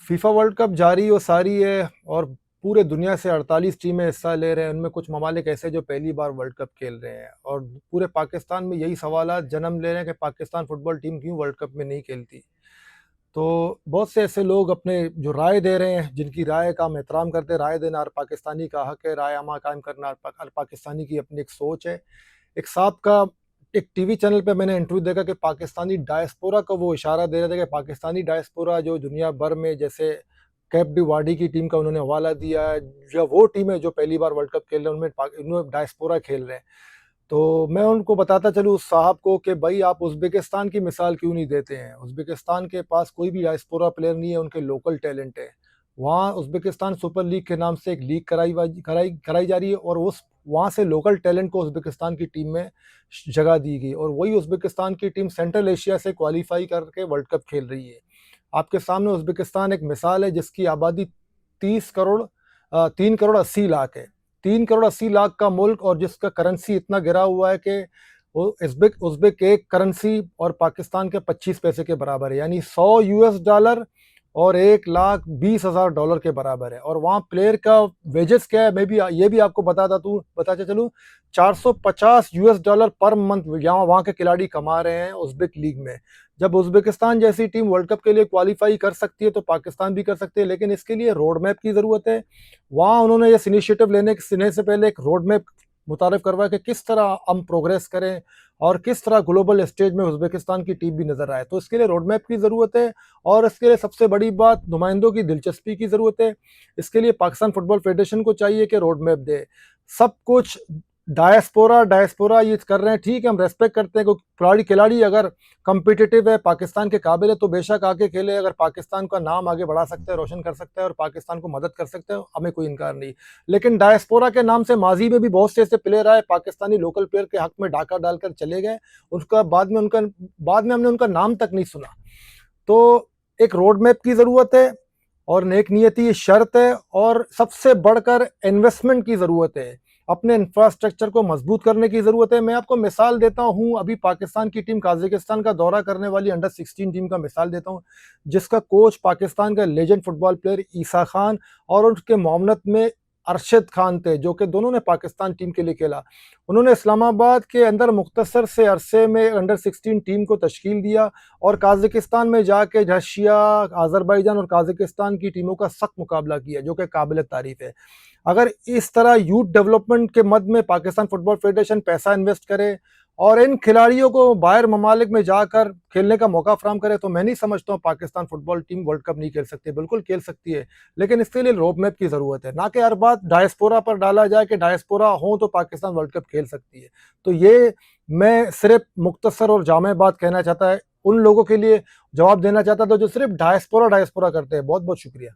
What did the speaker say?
FIFA world cup जारी और सारी है और पूरे दुनिया से 48 टीमें हिस्सा ले रहे हैं। उनमें कुछ ममालिक ऐसे जो पहली बार वर्ल्ड कप खेल रहे हैं और पूरे पाकिस्तान में यही सवालात जन्म ले रहे हैं कि पाकिस्तान फुटबॉल टीम क्यों वर्ल्ड कप में नहीं खेलती। तो बहुत से ऐसे लोग अपने जो राय दे रहे हैं, जिनकी राय का हम एहतराम करते हैं। राय देना हर पाकिस्तानी का हक है, राय आमा कायम करना हर पाकिस्तानी की अपनी एक सोच है। एक साहब का एक टीवी चैनल पे मैंने इंटरव्यू देखा कि पाकिस्तानी डायस्पोरा को वो इशारा दे रहे थे कि पाकिस्तानी डायस्पोरा जो दुनिया भर में, जैसे कैप डी वार्डी की टीम का उन्होंने हवाला दिया है, या वो टीम है जो पहली बार वर्ल्ड कप खेल रहे हैं उनमें डायस्पोरा खेल रहे हैं। तो मैं उनको बताता चलूँ उस साहब को कि भाई आप उज़्बेकिस्तान की मिसाल क्यों नहीं देते हैं? उज़्बेकिस्तान के पास कोई भी डायस्पोरा प्लेयर नहीं है, उनके लोकल टैलेंट है। वहाँ उज़्बेकिस्तान सुपर लीग के नाम से एक लीग कराई जा रही है और उस वहाँ से लोकल टैलेंट को उज़्बेकिस्तान की टीम में जगह दी गई और वही उज़्बेकिस्तान की टीम सेंट्रल एशिया से क्वालीफाई करके वर्ल्ड कप खेल रही है। आपके सामने उज़्बेकिस्तान एक मिसाल है जिसकी आबादी 30 करोड़ 3 करोड़ 80 लाख है। 3 करोड़ 80 लाख का मुल्क और जिसका करेंसी इतना गिरा हुआ है कि वो उज़्बेक उज़्बेक एक करेंसी और पाकिस्तान के 25 पैसे के बराबर है, यानी 100 यूएस डॉलर और 1,20,000 डॉलर के बराबर है। और वहाँ प्लेयर का वेजेस क्या है, मैं भी ये भी आपको बताते चलूँ, 450 यूएस डॉलर पर मंथ यहाँ वहाँ के खिलाड़ी कमा रहे हैं उज़्बेक लीग में। जब उज़्बेकिस्तान जैसी टीम वर्ल्ड कप के लिए क्वालीफाई कर सकती है तो पाकिस्तान भी कर सकते हैं, लेकिन इसके लिए रोड मैप की ज़रूरत है। वहाँ उन्होंने इस इनिशिएटिव लेने से पहले एक रोड मैप मुतारिफ करवाया कि किस तरह हम प्रोग्रेस करें और किस तरह ग्लोबल स्टेज में उज़्बेकिस्तान की टीम भी नज़र आए। तो इसके लिए रोड मैप की ज़रूरत है और इसके लिए सबसे बड़ी बात नुमाइंदों की दिलचस्पी की ज़रूरत है। इसके लिए पाकिस्तान फुटबॉल फेडरेशन को चाहिए कि रोड मैप दे। सब कुछ डायस्पोरा डायस्पोरा ये कर रहे हैं, ठीक है, हम रेस्पेक्ट करते हैं कि खिलाड़ी अगर कम्पिटिटिव है, पाकिस्तान के काबिल है तो बेशक आके खेले। अगर पाकिस्तान का नाम आगे बढ़ा सकता है, रोशन कर सकता है और पाकिस्तान को मदद कर सकता है, हमें कोई इनकार नहीं। लेकिन डायस्पोरा के नाम से माजी में भी बहुत से ऐसे प्लेयर आए, पाकिस्तानी लोकल प्लेयर के हक में डाका डालकर चले गए। उसका बाद में हमने उनका नाम तक नहीं सुना। तो एक रोड मैप की ज़रूरत है और नेक नियति शर्त है और सबसे बढ़कर इन्वेस्टमेंट की ज़रूरत है। अपने इंफ्रास्ट्रक्चर को मजबूत करने की ज़रूरत है। मैं आपको मिसाल देता हूँ, अभी पाकिस्तान की टीम काज़ाकिस्तान का दौरा करने वाली अंडर 16 टीम का मिसाल देता हूँ, जिसका कोच पाकिस्तान का लेजेंड फुटबॉल प्लेयर ईसा खान और उनके मामनत में अरशद खान थे, जो कि दोनों ने पाकिस्तान टीम के लिए खेला। उन्होंने इस्लामाबाद के अंदर मुख्तसर से अरसे में अंडर 16 टीम को तश्कील दिया और काज़ाकिस्तान में जाके रशिया, अज़रबैजान और काज़ाकिस्तान की टीमों का सख्त मुकाबला किया, जो कि काबिल तारीफ़ है। अगर इस तरह यूथ डेवलपमेंट के मद में पाकिस्तान फुटबॉल फेडरेशन पैसा इन्वेस्ट करे और इन खिलाड़ियों को बाहर ममालिक में जाकर खेलने का मौका फराहम करे, तो मैं नहीं समझता हूँ Pakistan football team world cup नहीं खेल सकती। बिल्कुल खेल सकती है, लेकिन इसके लिए रोड मैप की ज़रूरत है, ना कि हर बात डायस्पोरा पर डाला जाए कि डायस्पोरा हो तो पाकिस्तान वर्ल्ड कप खेल सकती है। तो ये मैं सिर्फ मुख्तसर और जामे बात कहना चाहता है, उन लोगों के लिए जवाब देना चाहता था जो सिर्फ डायस्पोरा डायस्पोरा करते हैं। बहुत बहुत शुक्रिया।